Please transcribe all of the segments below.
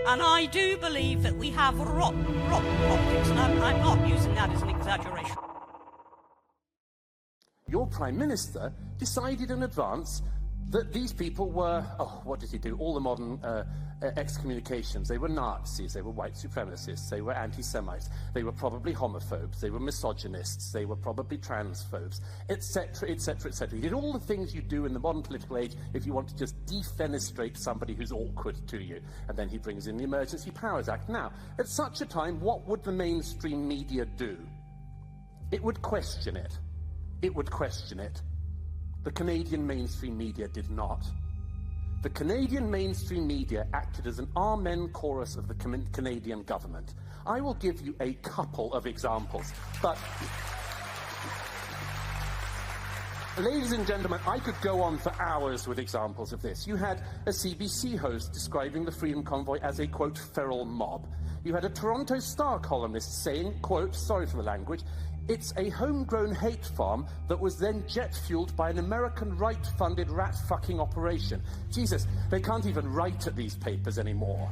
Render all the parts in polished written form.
And I do believe that we have rotten politics, and I'm not using that as an exaggeration. Your Prime Minister decided in advance that these people were, what did he do? All the modern excommunications. They were Nazis, they were white supremacists, they were anti-Semites, they were probably homophobes, they were misogynists, they were probably transphobes, etc., etc., etc. He did all the things you do in the modern political age if you want to just defenestrate somebody who's awkward to you. And then he brings in the Emergency Powers Act. Now, at such a time, what would the mainstream media do? It would question it. It would question it. The Canadian mainstream media did not. The Canadian mainstream media acted as an amen chorus of the Canadian government. I will give you a couple of examples, but ladies and gentlemen, I could go on for hours with examples of this. You had a CBC host describing the Freedom Convoy as a, quote, feral mob. You had a Toronto Star columnist saying, quote, sorry for the language, it's a homegrown hate farm that was then jet-fueled by an American right-funded rat-fucking operation. Jesus, they can't even write at these papers anymore.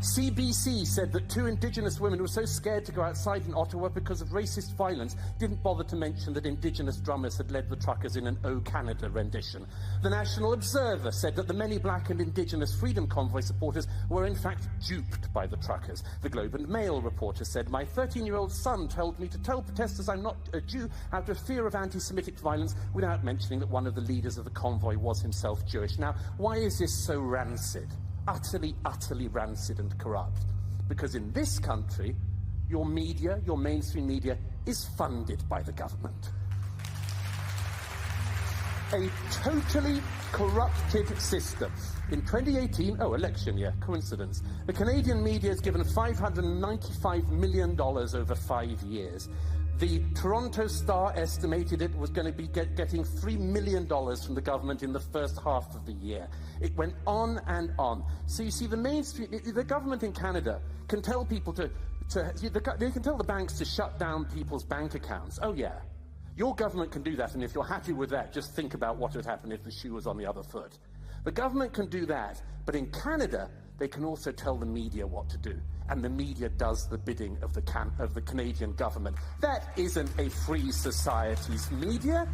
CBC said that 2 Indigenous women were so scared to go outside in Ottawa because of racist violence didn't bother to mention that Indigenous drummers had led the truckers in an O Canada rendition. The National Observer said that the many black and Indigenous Freedom Convoy supporters were in fact duped by the truckers. The Globe and Mail reporter said, my 13-year-old son told me to tell protesters I'm not a Jew out of fear of anti-Semitic violence, without mentioning that one of the leaders of the convoy was himself Jewish. Now, why is this so rancid? Utterly, utterly rancid and corrupt. Because in this country, your media, your mainstream media, is funded by the government. A totally corrupted system. In 2018, election year, coincidence, the Canadian media is given $595 million over 5 years. The Toronto Star estimated it was going to be getting $3 million from the government in the first half of the year. It went on and on. So you see, the mainstream, the government in Canada can tell people they can tell the banks to shut down people's bank accounts. Oh yeah, your government can do that, and if you're happy with that, just think about what would happen if the shoe was on the other foot. The government can do that, but in Canada, they can also tell the media what to do. And the media does the bidding of the Canadian government. That isn't a free society's media.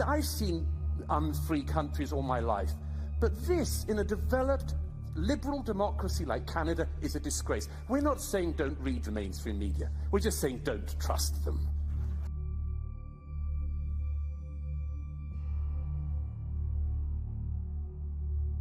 I've seen unfree countries all my life. But this, in a developed, liberal democracy like Canada, is a disgrace. We're not saying don't read the mainstream media. We're just saying don't trust them.